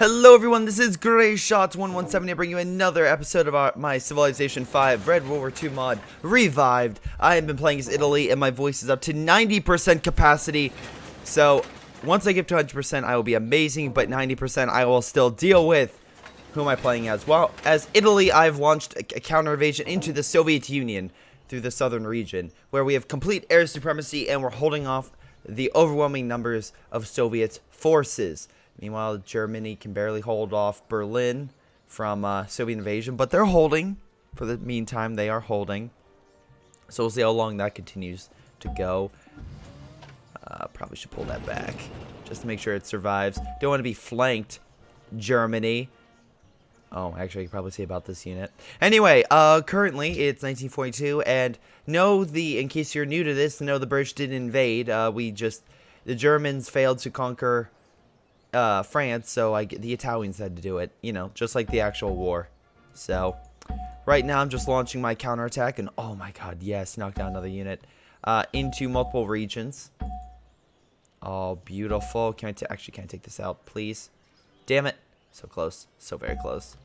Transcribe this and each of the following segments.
Hello everyone, this is Greyshot117 to bring you another episode of my Civilization 5 Red World War II mod revived. I have been playing as Italy and my voice is up to 90% capacity. So once I get to 100% I will be amazing, but 90% I will still deal with. Who am I playing as? Well, as Italy, I've launched a counter invasion into the Soviet Union through the southern region, where we have complete air supremacy and we're holding off the overwhelming numbers of Soviet forces. Meanwhile, Germany can barely hold off Berlin from Soviet invasion, but they're holding. For the meantime, they are holding. So we'll see how long that continues to go. Probably should pull that back just to make sure it survives. Don't want to be flanked, Germany. Oh, actually, I could probably say about this unit. Anyway, currently, it's 1942, and in case you're new to this, no, the British didn't invade. The Germans failed to conquer France, so the Italians had to do it, just like the actual war. So, right now, I'm just launching my counterattack, and oh my god, yes, knock down another unit, into multiple regions. Oh, beautiful. Can I take this out, please? Damn it. So close. So very close.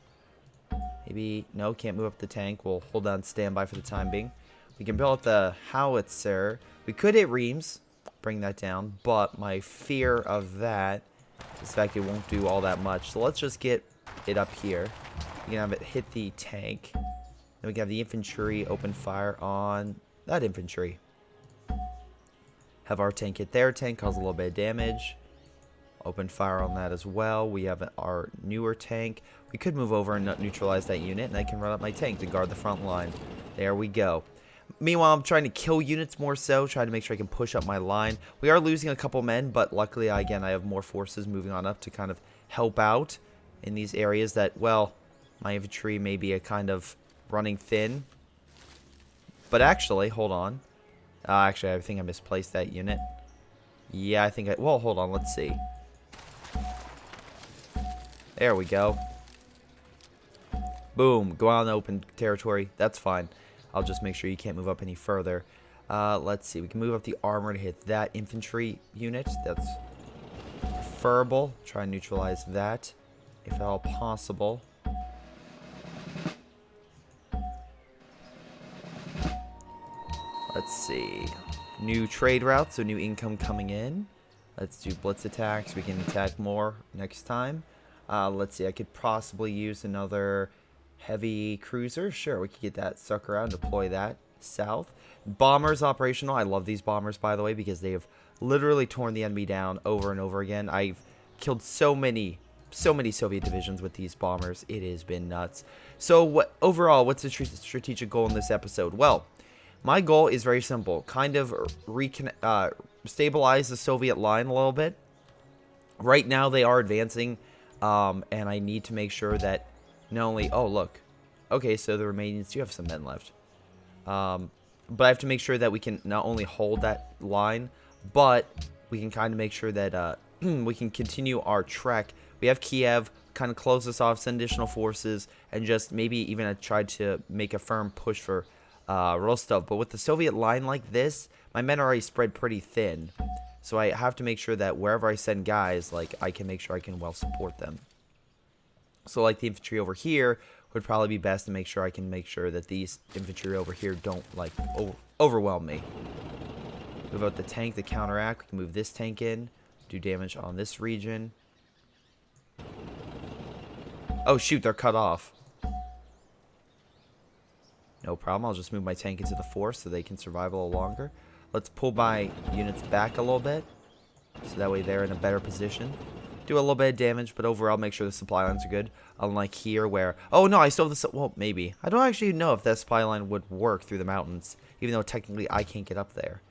Maybe, no, can't move up the tank. We'll hold on standby for the time being. We can build up the howitzer. We could hit Reims, bring that down, but my fear of that is the fact it won't do all that much. So let's just get it up here. We can have it hit the tank. Then we can have the infantry open fire on that infantry. Have our tank hit their tank, cause a little bit of damage. Open fire on that as well. We have our newer tank. We could move over and neutralize that unit, and I can run up my tank to guard the front line. There we go. Meanwhile, I'm trying to kill units more so, trying to make sure I can push up my line. We are losing a couple men, but luckily, again, I have more forces moving on up to kind of help out in these areas that, well, my infantry may be a kind of running thin. But actually, hold on. Actually, I think I misplaced that unit. Yeah, I think well, hold on, let's see. There we go. Boom. Go out in open territory. That's fine. I'll just make sure you can't move up any further. Let's see. We can move up the armor to hit that infantry unit. That's preferable. Try and neutralize that, if at all possible. Let's see. New trade routes, so new income coming in. Let's do blitz attacks. We can attack more next time. Let's see, I could possibly use another heavy cruiser. Sure, we could get that sucker out and deploy that south. Bombers operational. I love these bombers, by the way, because they have literally torn the enemy down over and over again. I've killed so many Soviet divisions with these bombers. It has been nuts. So overall, what's the strategic goal in this episode? Well, my goal is very simple. Kind of stabilize the Soviet line a little bit. Right now, they are advancing. And I need to make sure that not only... Oh, look. Okay, so the Romanians do have some men left. But I have to make sure that we can not only hold that line, but we can kind of make sure that we can continue our trek. We have Kiev, kind of close us off, send additional forces, and just maybe even try to make a firm push for Rostov. But with the Soviet line like this, my men are already spread pretty thin. So I have to make sure that wherever I send guys, I can make sure I can well support them. So like the infantry over here would probably be best to make sure I can make sure that these infantry over here don't overwhelm me. Move out the tank, the counteract. We can move this tank in, do damage on this region. Oh shoot, they're cut off. No problem, I'll just move my tank into the force so they can survive a little longer. Let's pull my units back a little bit, so that way they're in a better position. Do a little bit of damage, but overall make sure the supply lines are good. Unlike here where... Oh, no, I still have the... Well, maybe. I don't actually know if that supply line would work through the mountains, even though technically I can't get up there.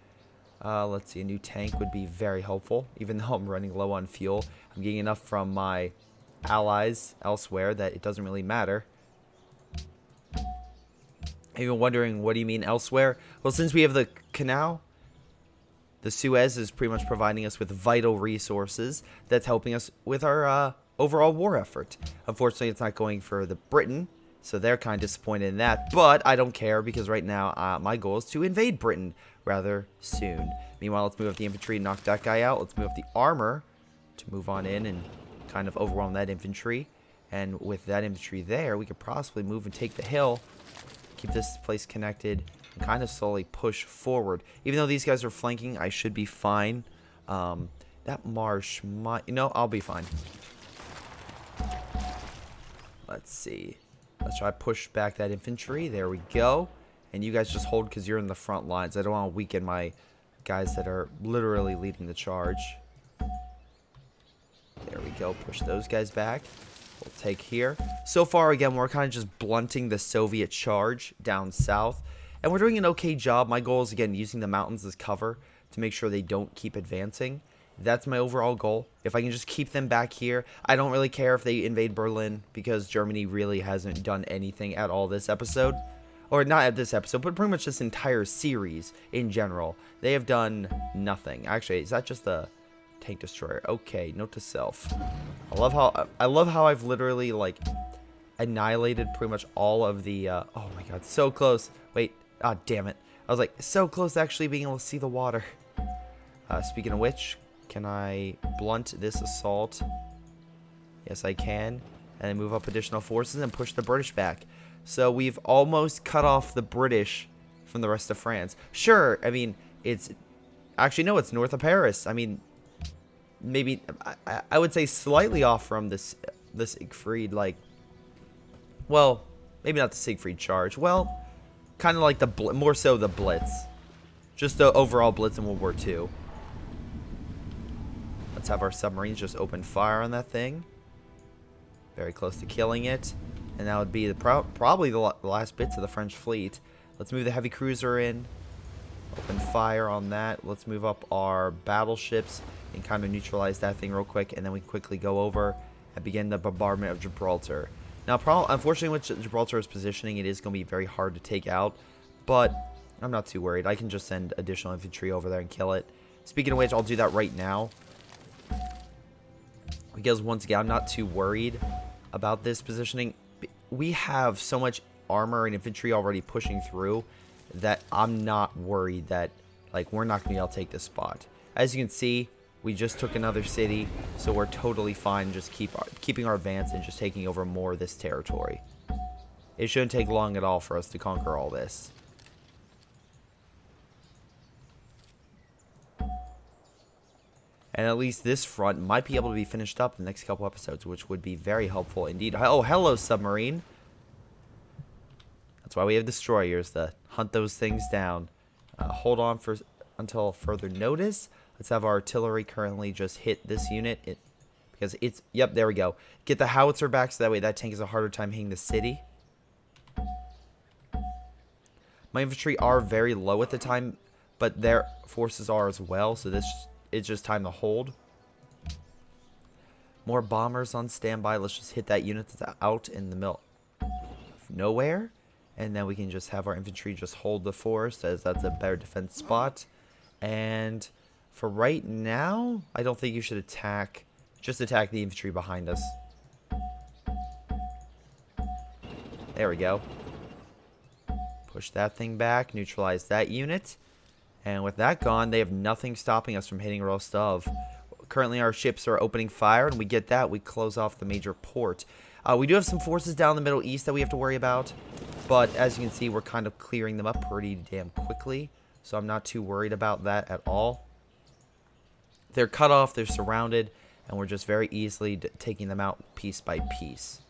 Let's see, a new tank would be very helpful, even though I'm running low on fuel. I'm getting enough from my allies elsewhere that it doesn't really matter. Even wondering, what do you mean elsewhere? Well, since we have the canal... The Suez is pretty much providing us with vital resources that's helping us with our overall war effort. Unfortunately, it's not going for the Britain, so they're kind of disappointed in that. But I don't care because right now my goal is to invade Britain rather soon. Meanwhile, let's move up the infantry and knock that guy out. Let's move up the armor to move on in and kind of overwhelm that infantry. And with that infantry there, we could possibly move and take the hill, keep this place connected, and kind of slowly push forward. Even though these guys are flanking, I should be fine. That marsh might... I'll be fine. Let's see. Let's try to push back that infantry. There we go. And you guys just hold because you're in the front lines. I don't want to weaken my guys that are literally leading the charge. There we go. Push those guys back. We'll take here. So far, again, we're kind of just blunting the Soviet charge down south. And we're doing an okay job. My goal is, again, using the mountains as cover to make sure they don't keep advancing. That's my overall goal. If I can just keep them back here. I don't really care if they invade Berlin because Germany really hasn't done anything at all this episode. Or not at this episode, but pretty much this entire series in general. They have done nothing. Actually, is that just a tank destroyer? Okay, note to self. I love how I've literally like annihilated pretty much all of the oh my god, so close. Wait, ah, damn it. I was like so close to actually being able to see the water. Speaking of which, can I blunt this assault? Yes, I can. And then move up additional forces and push the British back. So we've almost cut off the British from the rest of France. Sure, I mean, it's... Actually, no, it's north of Paris. I mean, maybe... I would say slightly off from this Siegfried, like... Well, maybe not the Siegfried charge. Well, kind of like the... More so the Blitz. Just the overall Blitz in World War II. Let's have our submarines just open fire on that thing. Very close to killing it. And that would be probably the last bits of the French fleet. Let's move the heavy cruiser in. Open fire on that. Let's move up our battleships and kind of neutralize that thing real quick. And then we quickly go over and begin the bombardment of Gibraltar. Now, unfortunately, with Gibraltar's positioning, it is going to be very hard to take out. But I'm not too worried. I can just send additional infantry over there and kill it. Speaking of which, I'll do that right now. Because once again, I'm not too worried about this positioning. We have so much armor and infantry already pushing through that I'm not worried that, like, we're not going to be able to take this spot. As you can see, we just took another city, so we're totally fine just keeping our advance and just taking over more of this territory. It shouldn't take long at all for us to conquer all this. And at least this front might be able to be finished up in the next couple episodes, which would be very helpful indeed. Oh, hello, submarine. That's why we have destroyers, to hunt those things down. Hold on until further notice. Let's have our artillery currently just hit this unit. Because it's... Yep, there we go. Get the howitzer back so that way that tank has a harder time hitting the city. My infantry are very low at the time, but their forces are as well, so this... It's just time to hold. More bombers on standby. Let's just hit that unit that's out in the middle of nowhere. And then we can just have our infantry just hold the forest, as that's a better defense spot. And for right now, I don't think you should attack. Just attack the infantry behind us. There we go. Push that thing back. Neutralize that unit. And with that gone, they have nothing stopping us from hitting Rostov. Currently, our ships are opening fire, and we get that. We close off the major port. We do have some forces down in the Middle East that we have to worry about. But as you can see, we're kind of clearing them up pretty damn quickly. So I'm not too worried about that at all. They're cut off, they're surrounded, and we're just very easily taking them out piece by piece.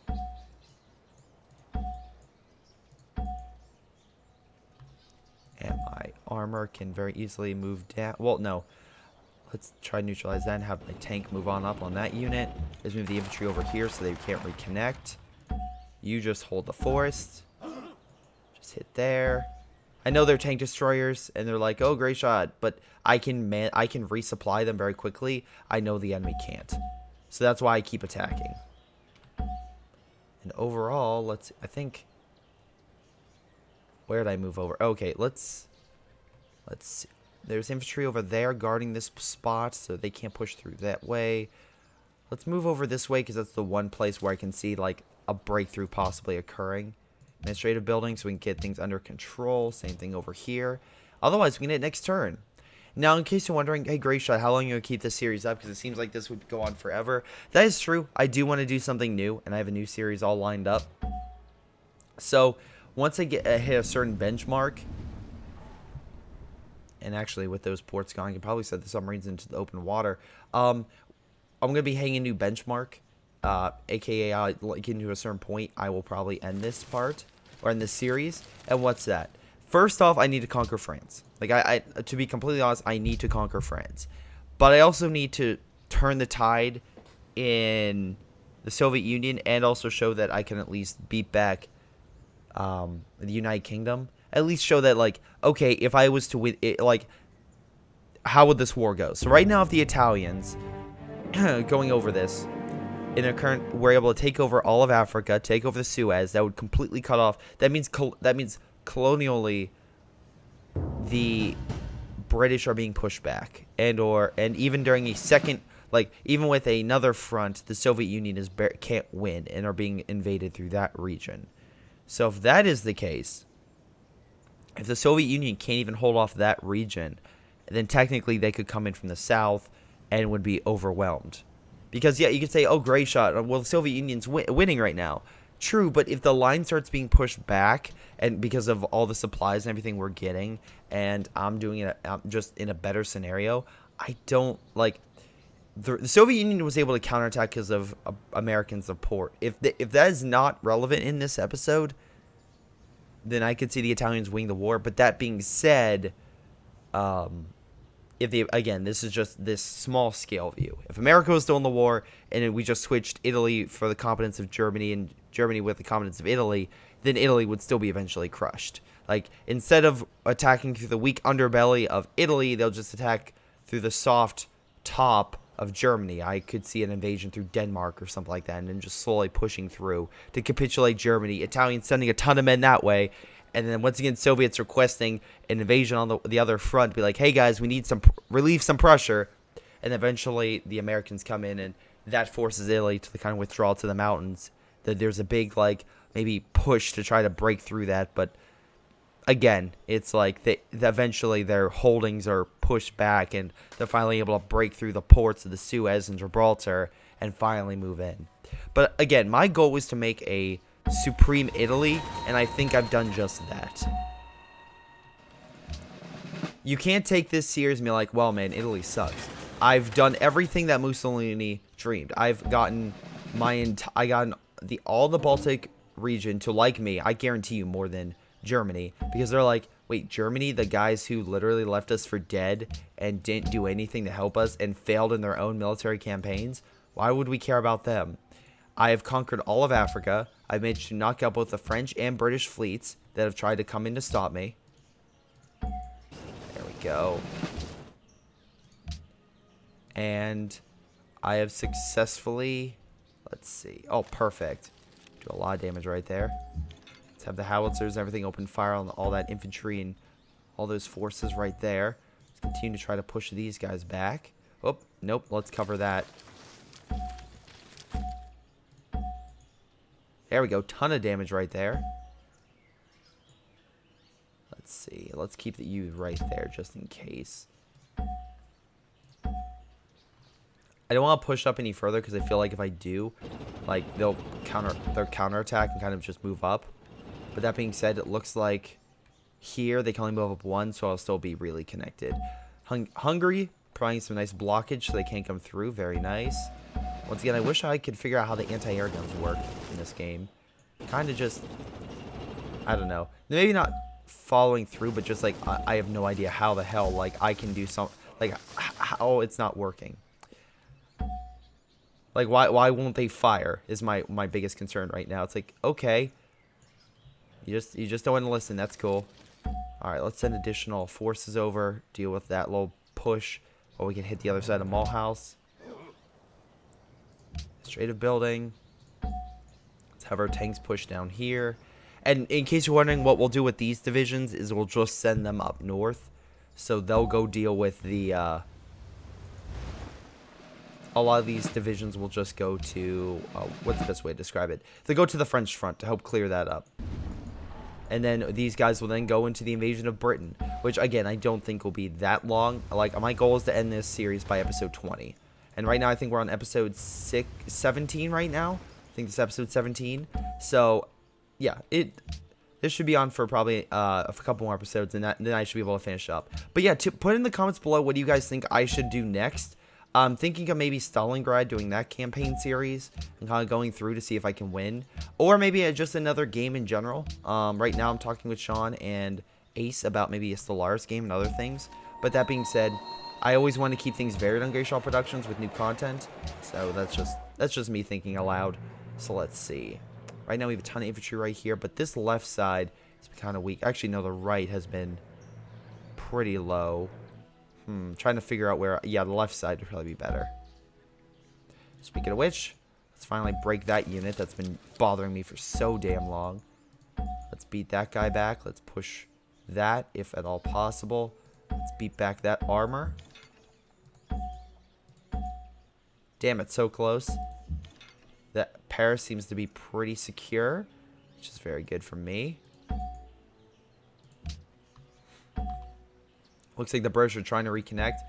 And my armor can very easily move down. Well, no. Let's try to neutralize that and have my tank move on up on that unit. Let's move the infantry over here so they can't reconnect. You just hold the forest. Just hit there. I know they're tank destroyers, and they're like, oh, Greyshot, but I can resupply them very quickly. I know the enemy can't. So that's why I keep attacking. And overall, I think... Where did I move over? Okay, let's see. There's infantry over there guarding this spot, so they can't push through that way. Let's move over this way, because that's the one place where I can see, like, a breakthrough possibly occurring. Administrative building, so we can get things under control. Same thing over here. Otherwise, we can hit next turn. Now, in case you're wondering, hey, Greyshot, how long are you going to keep this series up? Because it seems like this would go on forever. That is true. I do want to do something new, and I have a new series all lined up. So, once I hit a certain benchmark, and actually with those ports gone, I can probably set the submarines into the open water. I'm going to be hitting a new benchmark, aka getting to a certain point, I will probably end this part, or end this series. And what's that? First off, I need to conquer France. Like, I to be completely honest, I need to conquer France. But I also need to turn the tide in the Soviet Union and also show that I can at least beat back the United Kingdom. At least show that, like, okay, if I was to win, like, how would this war go? So right now, if the Italians, going over this, in a current, were able to take over all of Africa, take over the Suez, that would completely cut off. That means colonially, the British are being pushed back, and even during a second, like, even with another front, the Soviet Union can't win and are being invaded through that region. So if that is the case, if the Soviet Union can't even hold off that region, then technically they could come in from the south and would be overwhelmed. Because, yeah, you could say, oh, Greyshot, well, the Soviet Union's winning right now. True, but if the line starts being pushed back, and because of all the supplies and everything we're getting, and I'm doing it just in a better scenario, I don't, like, the Soviet Union was able to counterattack because of American support. If that is not relevant in this episode, then I could see the Italians winning the war. But that being said, again, this is just this small scale view. If America was still in the war and we just switched Italy for the competence of Germany and Germany with the competence of Italy, then Italy would still be eventually crushed. Like, instead of attacking through the weak underbelly of Italy, they'll just attack through the soft top of Germany. I could see an invasion through Denmark or something like that, and then just slowly pushing through to capitulate Germany. Italians sending a ton of men that way. And then once again, Soviets requesting an invasion on the other front. Be like, hey guys, we need some relieve some pressure. And eventually the Americans come in, and that forces Italy to kind of withdraw to the mountains. That there's a big, like, maybe push to try to break through that. But again, it's like eventually their holdings are pushed back, and they're finally able to break through the ports of the Suez and Gibraltar and finally move in. But again, my goal was to make a Supreme Italy, and I think I've done just that. You can't take this series and be like, well, man, Italy sucks. I've done everything that Mussolini dreamed. I've gotten all the Baltic region to like me. I guarantee you more than Germany, because they're like, wait, Germany, the guys who literally left us for dead and didn't do anything to help us and failed in their own military campaigns, why would we care about them? I have conquered all of Africa. I've managed to knock out both the French and British fleets that have tried to come in to stop me. There we go. And I have successfully, let's see. Oh, perfect. Do a lot of damage right there. Let's have the howitzers and everything open fire on all that infantry and all those forces right there. Let's continue to try to push these guys back. Oh, nope. Let's cover that. There we go. Ton of damage right there. Let's see. Let's keep the U right there just in case. I don't want to push up any further because I feel like if I do, like, they'll counterattack and kind of just move up. But that being said, it looks like here they can only move up one, so I'll still be really connected. Hungary, providing some nice blockage so they can't come through. Very nice. Once again, I wish I could figure out how the anti-air guns work in this game. Kind of just, I don't know. Maybe not following through, but just like, I have no idea how the hell, like, I can do something, like, how it's not working. Like, why won't they fire is my biggest concern right now. It's like, okay, you just don't want to listen. That's cool. All right, let's send additional forces over, deal with that little push, or we can hit the other side of Mulhouse. Administrative building. Let's have our tanks push down here. And in case you're wondering, what we'll do with these divisions is we'll just send them up north, so they'll go deal with the. A lot of these divisions will just go to what's the best way to describe it? They go to the French front to help clear that up. And then these guys will then go into the invasion of Britain, which, again, I don't think will be that long. Like, my goal is to end this series by episode 20. And right now, I think we're on episode 17 right now. I think it's episode 17. So, yeah, this should be on for probably a couple more episodes, and then I should be able to finish up. But yeah, put in the comments below what do you guys think I should do next. I'm thinking of maybe Stalingrad, doing that campaign series and kind of going through to see if I can win. Or maybe just another game in general. Right now I'm talking with Sean and Ace about maybe a Stellaris game and other things. But that being said, I always want to keep things varied on Greyshot Productions with new content. So that's just me thinking aloud. So let's see. Right now we have a ton of infantry right here, but this left side is kind of weak. Actually, no, the right has been pretty low. Trying to figure out where... Yeah, the left side would probably be better. Speaking of which, let's finally break that unit that's been bothering me for so damn long. Let's beat that guy back. Let's push that, if at all possible. Let's beat back that armor. Damn, it's so close. That Paris seems to be pretty secure, which is very good for me. Looks like the British are trying to reconnect.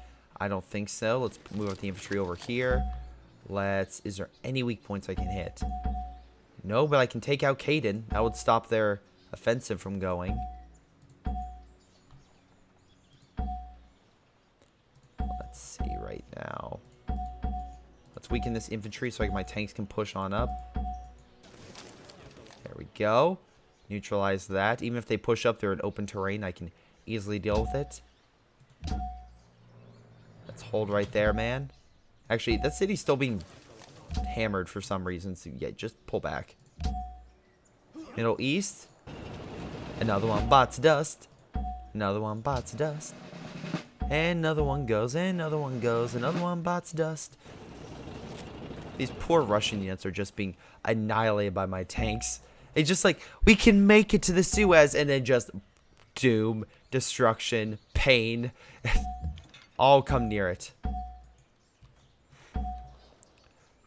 I don't think so. Let's move up the infantry over here. Is there any weak points I can hit? No, but I can take out Caden. That would stop their offensive from going. Let's see right now. Let's weaken this infantry so my tanks can push on up. There we go. Neutralize that. Even if they push up, they're in open terrain. I can easily deal with it. Let's hold right there, man. Actually, that city's still being hammered for some reason. So, yeah, just pull back. Middle East. Another one bites dust. Another one bites dust. And another one goes. And another one goes. Another one bites dust. These poor Russian units are just being annihilated by my tanks. It's just like, we can make it to the Suez, and then just doom, destruction, pain, all come near it.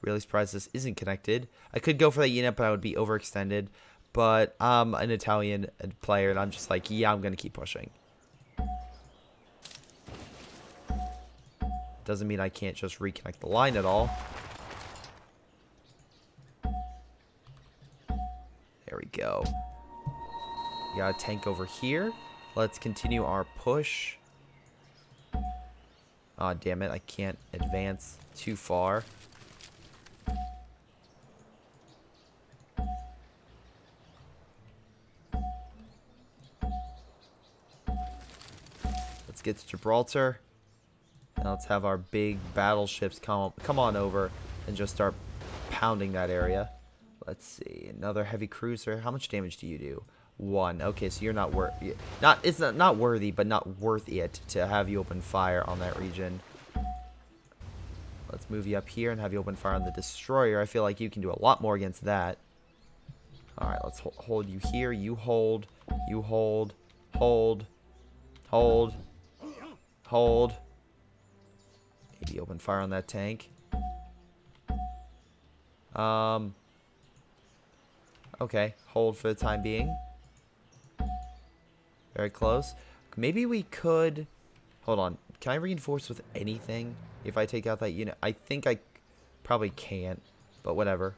Really surprised this isn't connected. I could go for that unit, but I would be overextended. But I'm an Italian player, and I'm just like, yeah, I'm going to keep pushing. Doesn't mean I can't just reconnect the line at all. There we go. We got a tank over here. Let's continue our push. Aw, damn it. I can't advance too far. Let's get to Gibraltar. Now let's have our big battleships come on over and just start pounding that area. Let's see. Another heavy cruiser. How much damage do you do? 1. Okay, so you're not worthy. It's not worthy, but not worth it to have you open fire on that region. Let's move you up here and have you open fire on the destroyer. I feel like you can do a lot more against that. Alright, let's hold you here. You hold. You hold. Hold. Hold. Hold. Maybe open fire on that tank. Okay, hold for the time being. Very close. Maybe we could... Hold on. Can I reinforce with anything if I take out that unit? I think I probably can't, but whatever.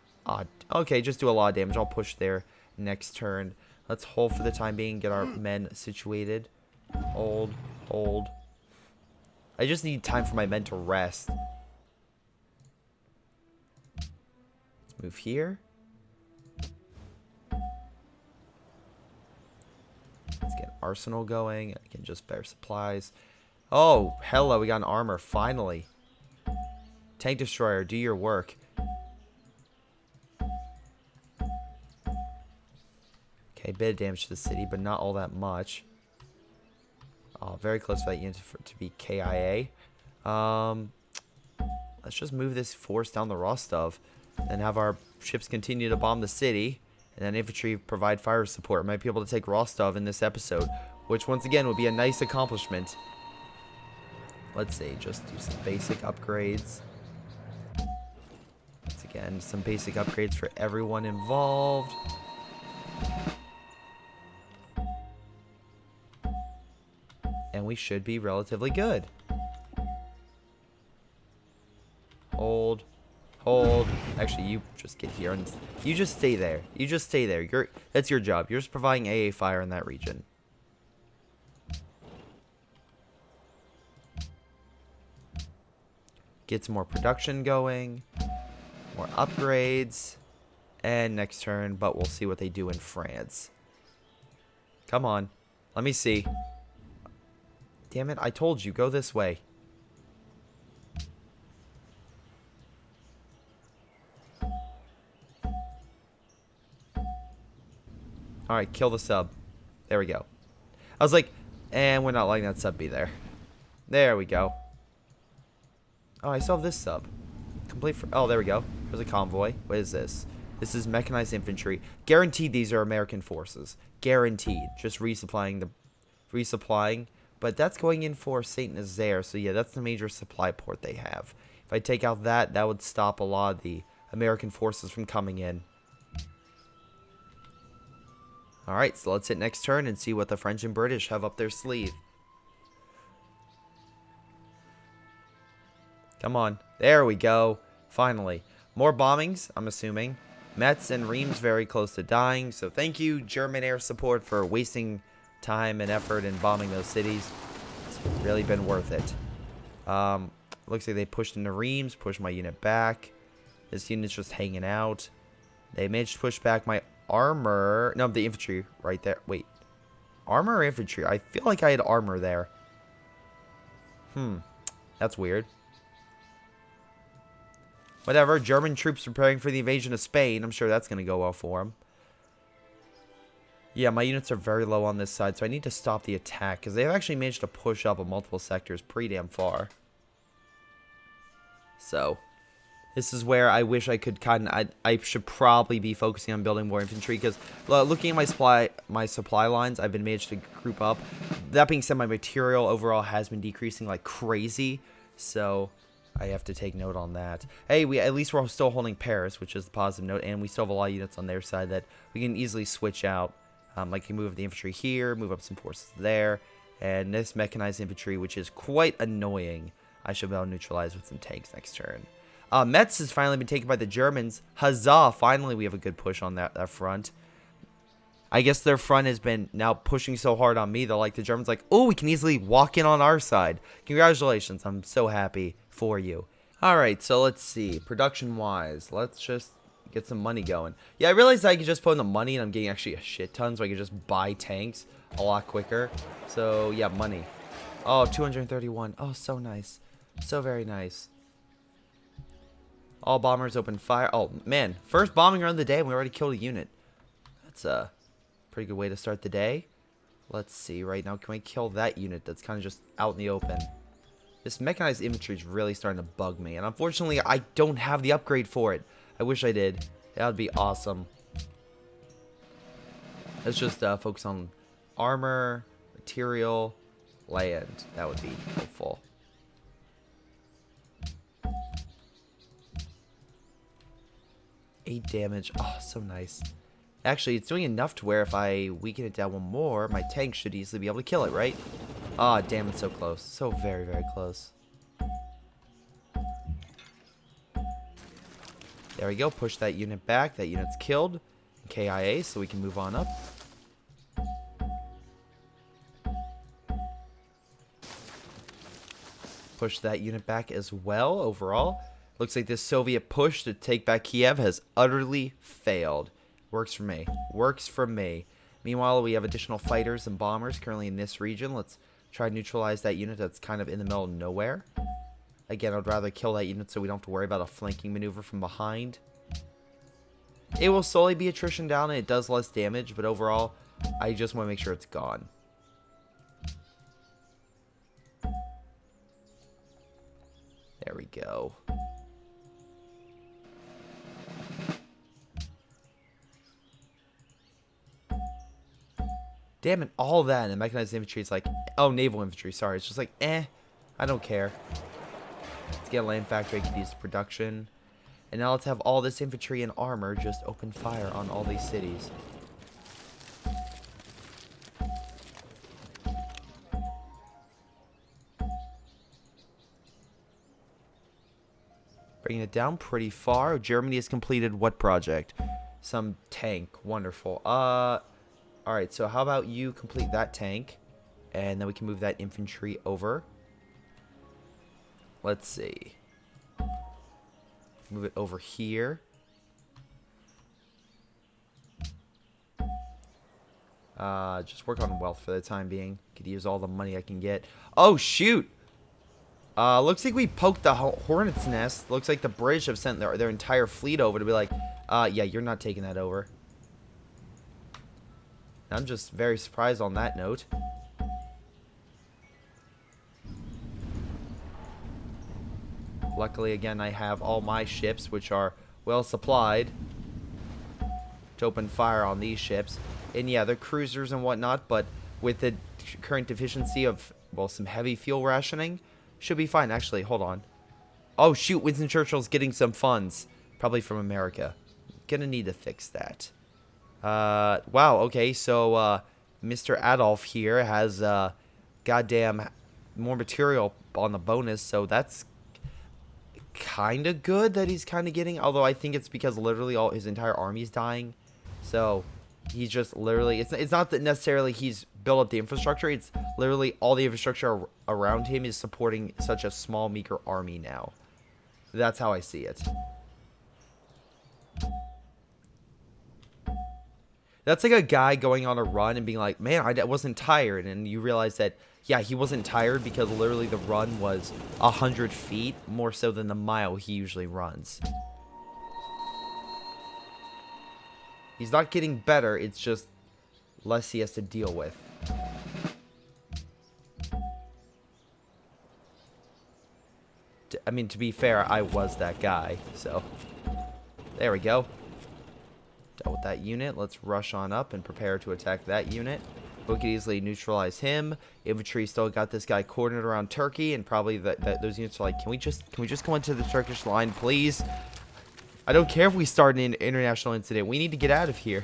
Okay, just do a lot of damage. I'll push there next turn. Let's hold for the time being, get our men situated. Hold, hold. I just need time for my men to rest. Let's move here. Let's get an arsenal going. I can just bear supplies. Oh, hello, we got an armor, finally. Tank destroyer, do your work. Okay, bit of damage to the city, but not all that much. Oh, very close for that unit to be KIA. Let's just move this force down the Rostov and have our ships continue to bomb the city. And then infantry provide fire support. Might be able to take Rostov in this episode, which once again would be a nice accomplishment. Let's see, just do some basic upgrades. Once again, some basic upgrades for everyone involved. And we should be relatively good. Hold. Hold. Actually, you just get here and you just stay there. You just stay there. That's your job. You're just providing AA fire in that region. Get some more production going. More upgrades. And next turn, but we'll see what they do in France. Come on. Let me see. Damn it, I told you, go this way. Alright, kill the sub. There we go. I was like, and we're not letting that sub be there. There we go. Oh, I still have this sub. Complete for, oh, there we go. There's a convoy. What is this? This is mechanized infantry. Guaranteed these are American forces. Guaranteed. Just resupplying. But that's going in for Saint Nazaire. So yeah, that's the major supply port they have. If I take out that, that would stop a lot of the American forces from coming in. Alright, so let's hit next turn and see what the French and British have up their sleeve. Come on. There we go. Finally. More bombings, I'm assuming. Metz and Reims very close to dying. So thank you, German air support, for wasting time and effort in bombing those cities. It's really been worth it. Looks like they pushed into Reims, pushed my unit back. This unit's just hanging out. They managed to push back my armor. No, the infantry right there. Wait. Armor or infantry? I feel like I had armor there. That's weird. Whatever. German troops preparing for the invasion of Spain. I'm sure that's going to go well for them. Yeah, my units are very low on this side, so I need to stop the attack, because they've actually managed to push up in multiple sectors pretty damn far. So, this is where I wish I could I should probably be focusing on building more infantry, because looking at my supply lines, I've been managed to group up. That being said, my material overall has been decreasing like crazy, so I have to take note on that. Hey, at least we're still holding Paris, which is the positive note, and we still have a lot of units on their side that we can easily switch out. Like you move the infantry here, move up some forces there, and this mechanized infantry, which is quite annoying, I should be able to neutralize with some tanks next turn. Metz has finally been taken by the Germans. Huzzah! Finally, we have a good push on that front. I guess their front has been now pushing so hard on me, they're like, the Germans like, oh, we can easily walk in on our side. Congratulations, I'm so happy for you. Alright, so let's see. Production-wise, let's just get some money going. Yeah, I realized I could just put in the money and I'm getting actually a shit ton, so I could just buy tanks a lot quicker. So, yeah, money. Oh, 231. Oh, so nice. So very nice. All bombers open fire. Oh, man. First bombing run of the day and we already killed a unit. That's a pretty good way to start the day. Let's see. Right now, can we kill that unit that's kind of just out in the open? This mechanized infantry is really starting to bug me. And unfortunately, I don't have the upgrade for it. I wish I did. That would be awesome. Let's just focus on armor, material, land. That would be helpful. Eight damage. Oh, so nice. Actually, it's doing enough to where if I weaken it down one more, my tank should easily be able to kill it, right? Ah, oh, damn, it's so close. So very, very close. There we go. Push that unit back. That unit's killed. KIA, so we can move on up. Push that unit back as well overall. Looks like this Soviet push to take back Kiev has utterly failed. Works for me. Works for me. Meanwhile, we have additional fighters and bombers currently in this region. Let's try to neutralize that unit that's kind of in the middle of nowhere. Again, I'd rather kill that unit so we don't have to worry about a flanking maneuver from behind. It will slowly be attrition down and it does less damage, but overall, I just want to make sure it's gone. There we go. Damn it, all that and the mechanized infantry is like, oh, naval infantry, sorry. It's just like, I don't care. Let's get a land factory, I can use production. And now let's have all this infantry and armor just open fire on all these cities. Bringing it down pretty far. Germany has completed what project? Some tank. Wonderful. Alright, so how about you complete that tank? And then we can move that infantry over. Let's see. Move it over here. Just work on wealth for the time being. Could use all the money I can get. Oh, shoot! Looks like we poked the hornet's nest. Looks like the British have sent their entire fleet over to be like, yeah, you're not taking that over. I'm just very surprised on that note. Luckily, again, I have all my ships, which are well supplied, to open fire on these ships. And yeah, they're cruisers and whatnot, but with the current deficiency of, well, some heavy fuel rationing, should be fine. Actually, hold on. Oh, shoot, Winston Churchill's getting some funds. Probably from America. Gonna need to fix that. Wow, okay, so, Mr. Adolf here has, goddamn more material on the bonus, so that's kind of good that he's kind of getting, although I think it's because literally all his entire army's dying. So he's just literally, it's not that necessarily he's built up the infrastructure, it's literally all the infrastructure around him is supporting such a small, meager army now. That's how I see it. That's like a guy going on a run and being like, man, I wasn't tired, and you realize that, yeah, he wasn't tired because literally the run was 100 feet, more so than the mile he usually runs. He's not getting better, it's just less he has to deal with. I mean, to be fair, I was that guy, so there we go. Dealt with that unit. Let's rush on up and prepare to attack that unit. We could easily neutralize him. Infantry still got this guy cornered around Turkey, and probably those units are like, can we just go into the Turkish line, please? I don't care if we start an international incident. We need to get out of here.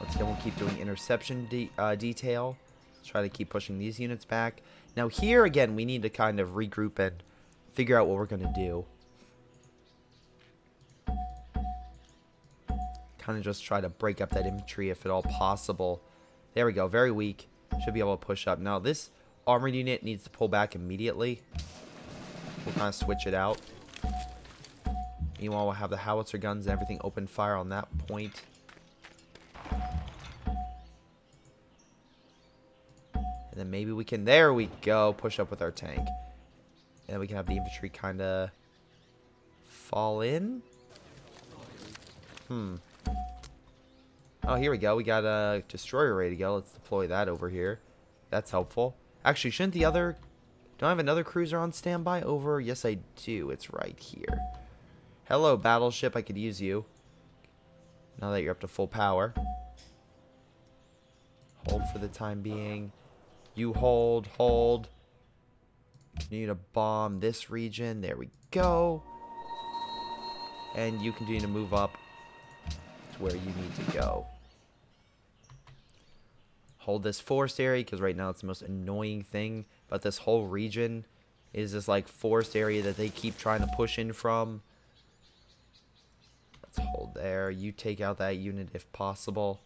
Let's go. We'll keep doing interception detail. Let's try to keep pushing these units back. Now here again, we need to kind of regroup and figure out what we're going to do. Kind of just try to break up that infantry if at all possible. There we go. Very weak. Should be able to push up. Now this armored unit needs to pull back immediately. We'll kind of switch it out. Meanwhile, we'll have the howitzer guns and everything open fire on that point. And then maybe we can, there we go, push up with our tank. And then we can have the infantry kind of fall in. Oh, here we go. We got a destroyer ready to go. Let's deploy that over here. That's helpful. Actually, shouldn't the other... Don't I have another cruiser on standby over? Yes, I do. It's right here. Hello, battleship. I could use you. Now that you're up to full power. Hold for the time being. You hold. Continue to bomb this region. There we go. And you continue to move up to where you need to go. Hold this forest area, because right now it's the most annoying thing about this whole region is this like forest area that they keep trying to push in from. Let's hold there. You take out that unit if possible.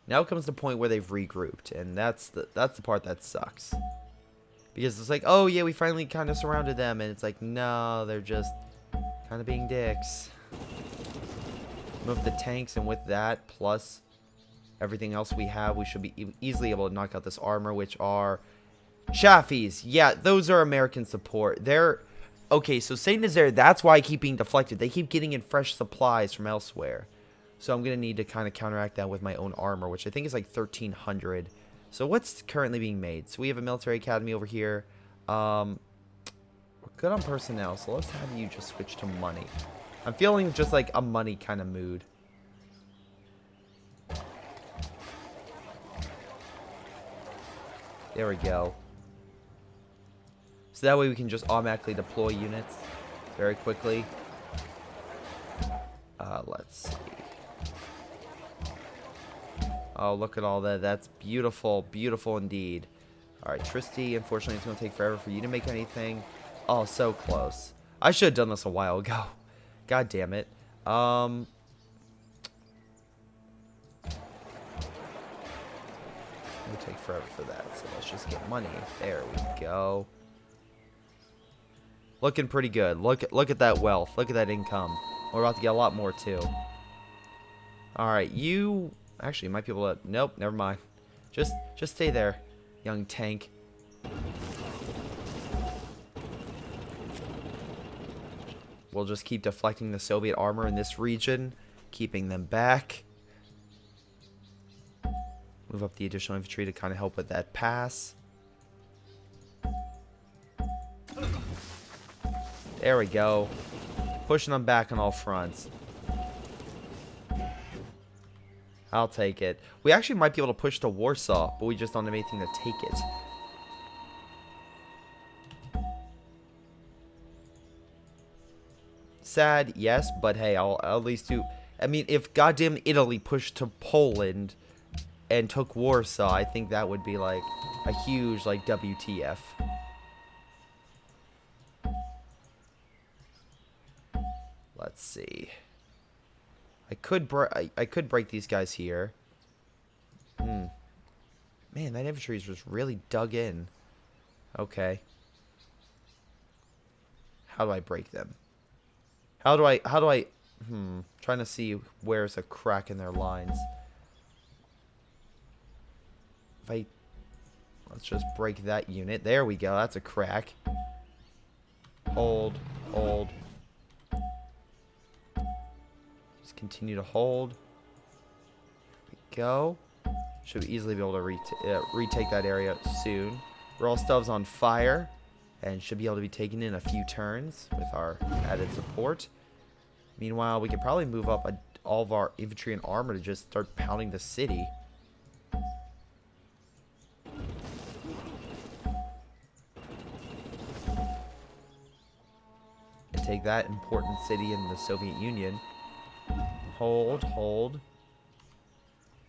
Now comes the point where they've regrouped, and that's the part that sucks. Because it's like, oh yeah, we finally kind of surrounded them, and it's like, no, they're just kind of being dicks. Move the tanks, and with that, plus everything else we have, we should be easily able to knock out this armor, which are Chaffies. Yeah, those are American support. They're... Okay, so St. Nazaire, that's why I keep being deflected. They keep getting in fresh supplies from elsewhere. So I'm going to need to kind of counteract that with my own armor, which I think is like 1,300. So what's currently being made? So we have a military academy over here. We're good on personnel, so let's have you just switch to money. I'm feeling just like a money kind of mood. There we go. So that way we can just automatically deploy units very quickly. Let's see. Oh, look at all that. That's beautiful. Beautiful indeed. Alright, Tristy, unfortunately, it's going to take forever for you to make anything. Oh, so close. I should have done this a while ago. God damn it. It'll take forever for that, so let's just get money. There we go. Looking pretty good. Look at that wealth. Look at that income. We're about to get a lot more, too. Alright, you... Actually, you might be able to... Nope, never mind. Just stay there, young tank. We'll just keep deflecting the Soviet armor in this region, keeping them back. Move up the additional infantry to kind of help with that pass. There we go. Pushing them back on all fronts. I'll take it. We actually might be able to push to Warsaw, but we just don't have anything to take it. Sad, yes, but hey, I'll at least do... I mean, if goddamn Italy pushed to Poland and took Warsaw, I think that would be like a huge, like, WTF. Let's see. I could break these guys here. Man, that infantry is just really dug in. Okay. How do I break them? How do I trying to see where's a crack in their lines. Let's just break that unit. There we go. That's a crack. Hold. Just continue to hold. There we go. Should easily be able to retake that area soon. Rostov's on fire and should be able to be taken in a few turns with our added support. Meanwhile, we could probably move up all of our infantry and armor to just start pounding the city. And take that important city in the Soviet Union. Hold.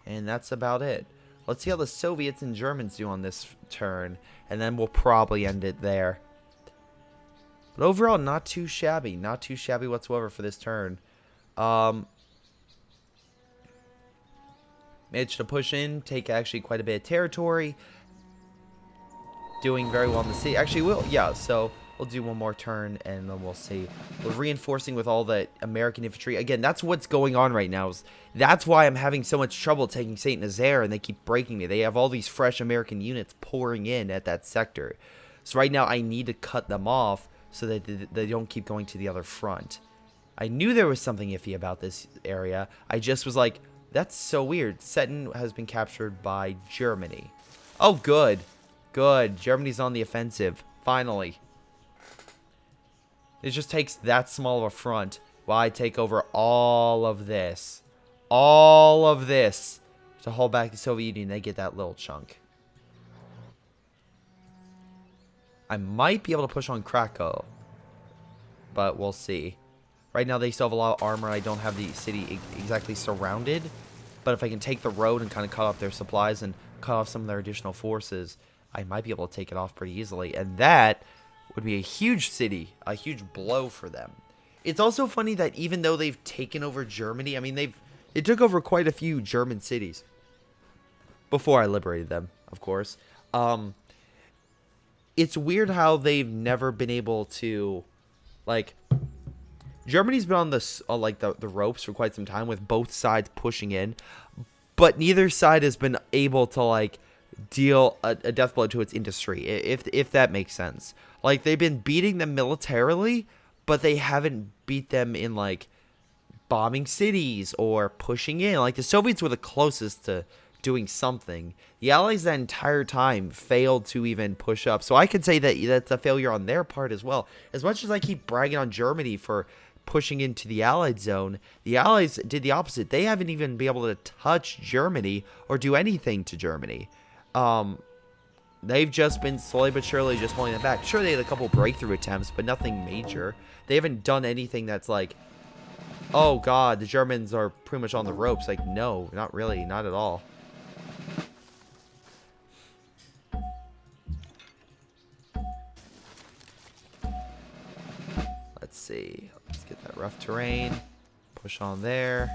And that's about it. Let's see how the Soviets and Germans do on this turn, and then we'll probably end it there. But overall, not too shabby. Not too shabby whatsoever for this turn. Managed to push in, take actually quite a bit of territory. Doing very well in the city. Actually, so we'll do one more turn, and then we'll see. We're reinforcing with all the American infantry. Again, that's what's going on right now. That's why I'm having so much trouble taking St. Nazaire, and they keep breaking me. They have all these fresh American units pouring in at that sector. So right now, I need to cut them off so that they don't keep going to the other front. I knew there was something iffy about this area. I just was like, that's so weird. Stettin has been captured by Germany. Oh, good. Good. Germany's on the offensive. Finally. It just takes that small of a front while I take over all of this. All of this to hold back the Soviet Union. They get that little chunk. I might be able to push on Krakow, but we'll see. Right now, they still have a lot of armor. I don't have the city exactly surrounded, but if I can take the road and kind of cut off their supplies and cut off some of their additional forces, I might be able to take it off pretty easily, and that would be a huge city, a huge blow for them. It's also funny that even though they've taken over Germany, I mean, they took over quite a few German cities before I liberated them, of course. It's weird how they've never been able to, like, Germany's been on the ropes for quite some time with both sides pushing in, but neither side has been able to, like, deal a death blow to its industry, if that makes sense. Like, they've been beating them militarily, but they haven't beat them in, like, bombing cities or pushing in. Like, the Soviets were the closest to doing something. The Allies that entire time failed to even push up. So I could say that that's a failure on their part as well. As much as I keep bragging on Germany for pushing into the Allied zone, the Allies did the opposite. They haven't even been able to touch Germany or do anything to Germany. They've just been slowly but surely just pulling them back. Sure, they had a couple breakthrough attempts, but nothing major. They haven't done anything that's, like, Oh god, the Germans are pretty much on the ropes. Like, no, not really, not at all. Let's see. Let's get that rough terrain. Push on there.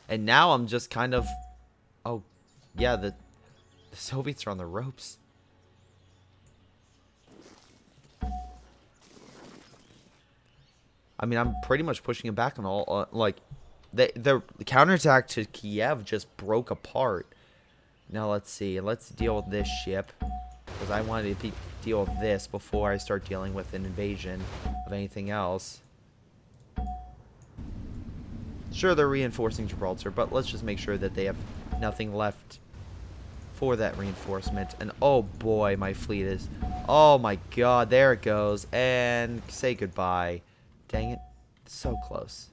And now I'm just kind of... Oh, yeah, the Soviets are on the ropes. I mean, I'm pretty much pushing it back on all... like, the counterattack to Kiev just broke apart. Now, let's see. Let's deal with this ship. Because I wanted to deal with this before I start dealing with an invasion of anything else. Sure, they're reinforcing Gibraltar, but let's just make sure that they have nothing left for that reinforcement. And oh boy, my fleet is... Oh my god, there it goes. And say goodbye. Dang it. So close.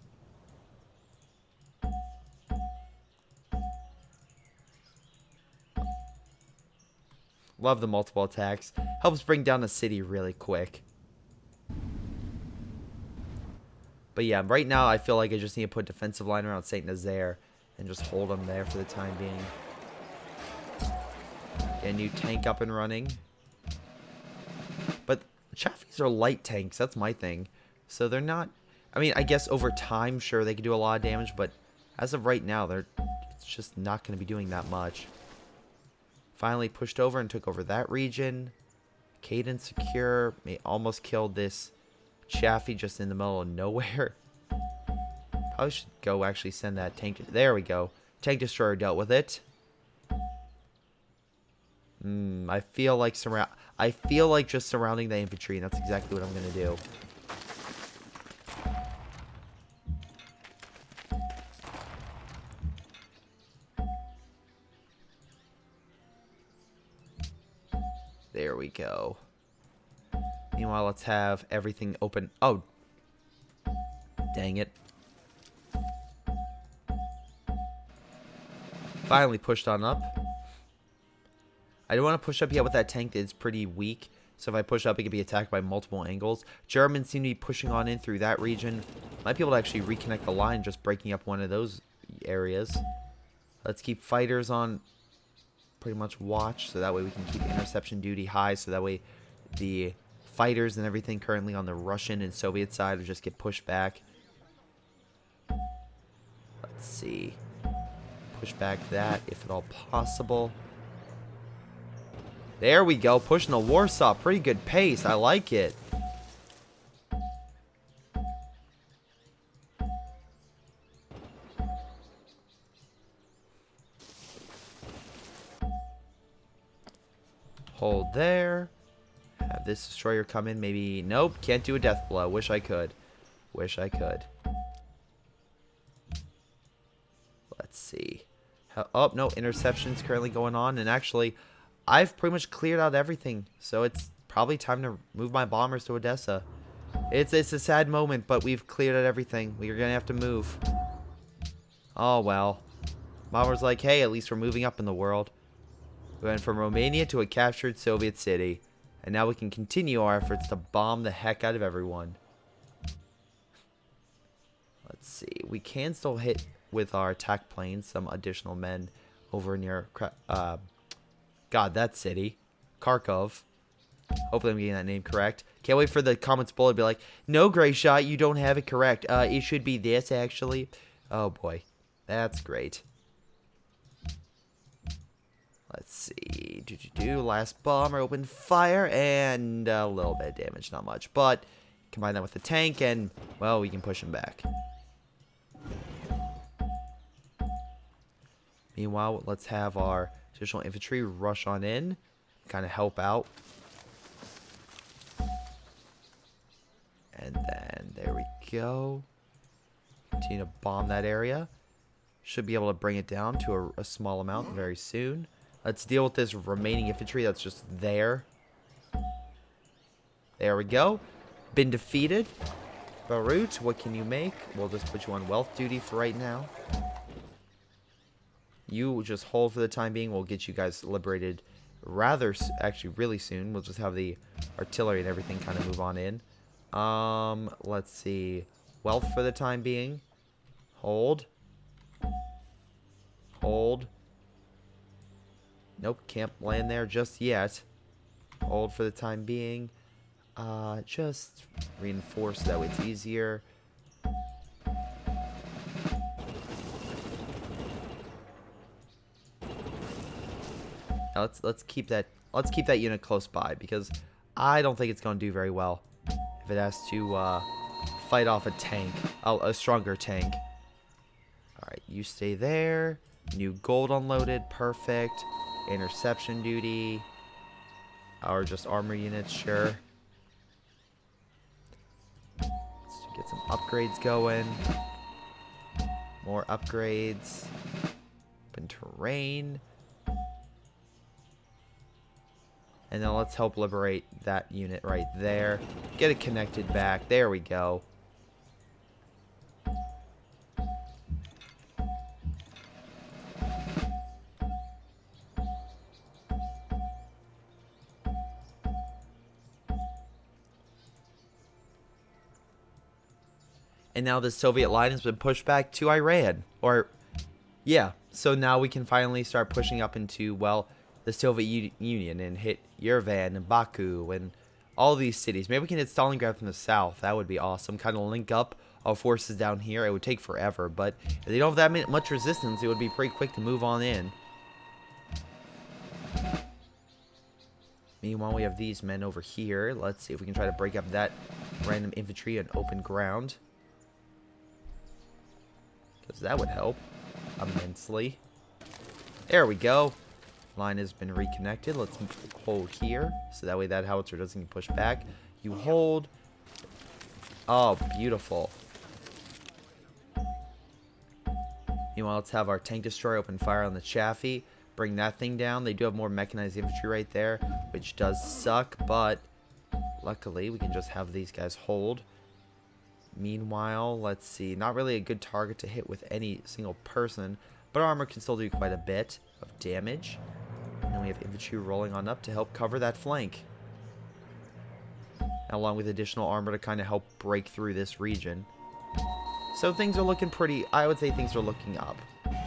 Love the multiple attacks. Helps bring down a city really quick. But yeah, right now I feel like I just need to put defensive line around Saint Nazaire and just hold them there for the time being. Get a new tank up and running. But Chaffees are light tanks, that's my thing. So they're not... I mean, I guess over time, sure, they can do a lot of damage, but as of right now, it's just not going to be doing that much. Finally pushed over and took over that region. Caden secure. Almost killed this Chaffee just in the middle of nowhere. Probably should go actually send that tank. There we go. Tank destroyer dealt with it. I feel like just surrounding the infantry, and that's exactly what I'm gonna do. There we go. Meanwhile, let's have everything open. Oh, dang it. Finally pushed on up. I don't want to push up yet with that tank that's pretty weak. So if I push up, it can be attacked by multiple angles. Germans seem to be pushing on in through that region. Might be able to actually reconnect the line, just breaking up one of those areas. Let's keep fighters on pretty much watch, so that way we can keep interception duty high, so that way the fighters and everything currently on the Russian and Soviet side will just get pushed back. Let's see. Push back that, if at all possible. There we go, pushing the Warsaw. Pretty good pace, I like it. Hold there. Have this destroyer come in. Maybe. Nope. Can't do a death blow. Wish I could. Wish I could. Let's see. Oh, no. Interception's currently going on. And actually, I've pretty much cleared out everything. So it's probably time to move my bombers to Odessa. It's a sad moment, but we've cleared out everything. We're going to have to move. Oh, well. Bomber's like, hey, at least we're moving up in the world. We went from Romania to a captured Soviet city. And now we can continue our efforts to bomb the heck out of everyone. Let's see. We can still hit with our attack planes some additional men over near... God, that city. Kharkov. Hopefully I'm getting that name correct. Can't wait for the comments below to be like, no, Greyshot, you don't have it correct. It should be this, actually. Oh, boy. That's great. Let's see. Last bomber opened fire and a little bit of damage, not much. But combine that with the tank and, well, we can push him back. Meanwhile, let's have our additional infantry rush on in. Kind of help out. And then, there we go. Continue to bomb that area. Should be able to bring it down to a small amount very soon. Let's deal with this remaining infantry that's just there. There we go. Been defeated. Beirut, what can you make? We'll just put you on wealth duty for right now. You just hold for the time being. We'll get you guys liberated rather, actually really soon. We'll just have the artillery and everything kind of move on in. Let's see. Wealth for the time being. Hold. Hold. Nope, can't land there just yet. Hold for the time being. Just reinforce that way it's easier. Now let's keep that unit close by, because I don't think it's going to do very well if it has to fight off a tank, a stronger tank. All right, you stay there. New gold unloaded, perfect. Interception duty, or just armor units, sure. Let's get some upgrades going. More upgrades. Open terrain. And then let's help liberate that unit right there. Get it connected back. There we go. And now the Soviet line has been pushed back to Iran. Or, yeah. So now we can finally start pushing up into, well, the Soviet Union and hit Yerevan and Baku and all these cities. Maybe we can hit Stalingrad from the south. That would be awesome. Kind of link up our forces down here. It would take forever, but if they don't have that much resistance, it would be pretty quick to move on in. Meanwhile, we have these men over here. Let's see if we can try to break up that random infantry on open ground, because that would help immensely. There we go. Line has been reconnected. Let's hold here, so that way that howitzer doesn't get pushed back. You hold. Oh, beautiful. Meanwhile, let's have our tank destroyer open fire on the Chaffee. Bring that thing down. They do have more mechanized infantry right there, which does suck, but luckily we can just have these guys hold. Meanwhile, let's see. Not really a good target to hit with any single person, but armor can still do quite a bit of damage. And then we have infantry rolling on up to help cover that flank, along with additional armor to kind of help break through this region. So things are looking pretty, I would say things are looking up.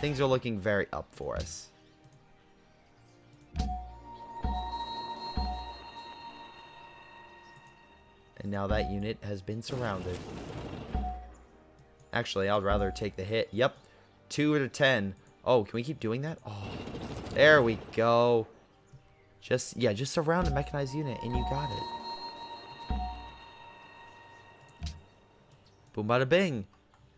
Things are looking very up for us. And now that unit has been surrounded. Actually, I'd rather take the hit. Yep. 2 to 10. Oh, can we keep doing that? Oh, there we go. Just surround a mechanized unit and you got it. Boom, bada bing.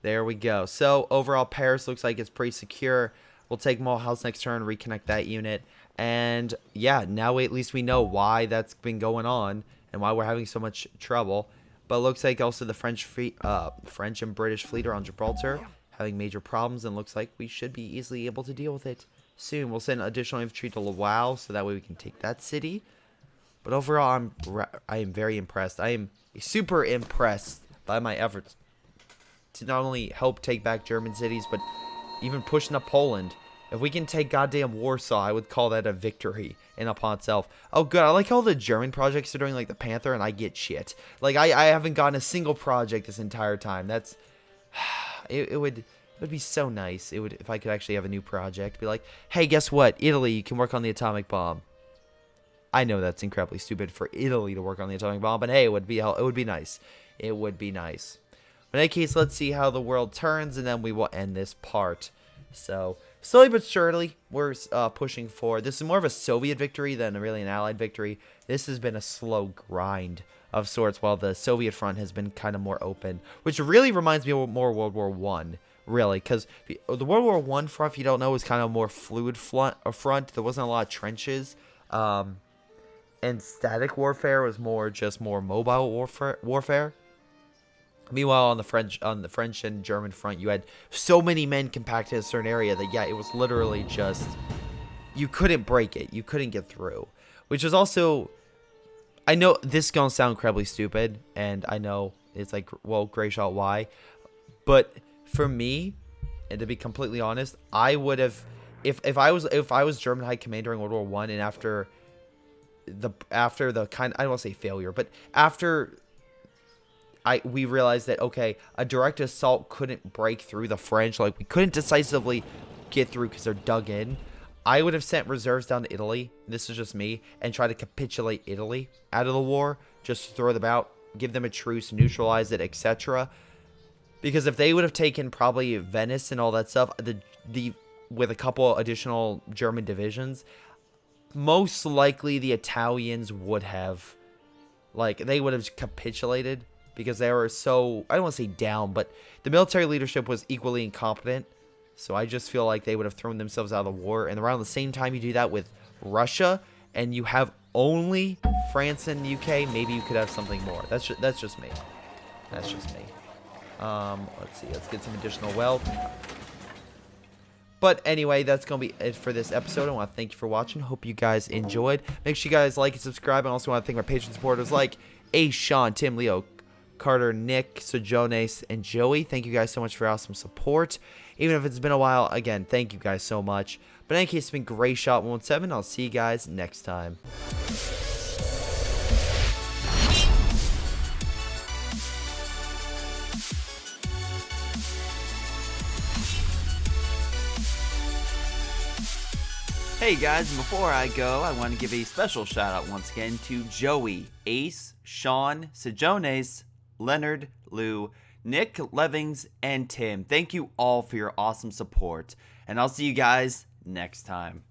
There we go. So overall, Paris looks like it's pretty secure. We'll take Mulhouse next turn, reconnect that unit. And yeah, now at least we know why that's been going on and why we're having so much trouble. But it looks like also the French and British fleet are on Gibraltar, having major problems, and looks like we should be easily able to deal with it soon. We'll send additional infantry to Lwów, so that way we can take that city. But overall, I am very impressed. I am super impressed by my efforts to not only help take back German cities, but even pushing up Poland. If we can take goddamn Warsaw, I would call that a victory in upon itself. Oh, good. I like how the German projects are doing like the Panther, and I get shit. Like, I haven't gotten a single project this entire time. That's... It would be so nice. It would, if I could actually have a new project. Be like, hey, guess what? Italy, you can work on the atomic bomb. I know that's incredibly stupid for Italy to work on the atomic bomb, but hey, it would be nice. It would be nice. In any case, let's see how the world turns, and then we will end this part. So, slowly but surely, we're pushing forward. This is more of a Soviet victory than really an Allied victory. This has been a slow grind of sorts, while the Soviet front has been kind of more open, which really reminds me of more World War I, really, because the World War I front, if you don't know, was kind of more fluid front. There wasn't a lot of trenches, and static warfare was more mobile warfare. Meanwhile, on the French and German front, you had so many men compacted in a certain area that, yeah, it was literally just, you couldn't break it. You couldn't get through. Which is also, I know this is going to sound incredibly stupid, and I know it's like, well, Greyshot, why? But for me, and to be completely honest, I would have, if I was German High Command during World War I, and after the kind, I don't want to say failure, but after we realized that, okay, a direct assault couldn't break through the French. Like, we couldn't decisively get through because they're dug in. I would have sent reserves down to Italy, this is just me, and try to capitulate Italy out of the war, just to throw them out, give them a truce, neutralize it, etc. Because if they would have taken probably Venice and all that stuff, with a couple additional German divisions, most likely the Italians would have, like, they would have capitulated because they were so, I don't want to say down, but the military leadership was equally incompetent. So I just feel like they would have thrown themselves out of the war. And around the same time you do that with Russia, and you have only France and the UK, maybe you could have something more. That's just me. That's just me. Let's see. Let's get some additional wealth. But anyway, that's going to be it for this episode. I want to thank you for watching. Hope you guys enjoyed. Make sure you guys like and subscribe. And also want to thank my Patreon supporters like Sean, Tim, Leo, Carter, Nick, Sojones, and Joey. Thank you guys so much for your awesome support. Even if it's been a while, again, thank you guys so much. But in any case, it's been Greyshot117. I'll see you guys next time. Hey guys, and before I go, I want to give a special shout out once again to Joey, Ace, Sean, Sejones, Leonard, Lou, Nick, Levings, and Tim. Thank you all for your awesome support, and I'll see you guys next time.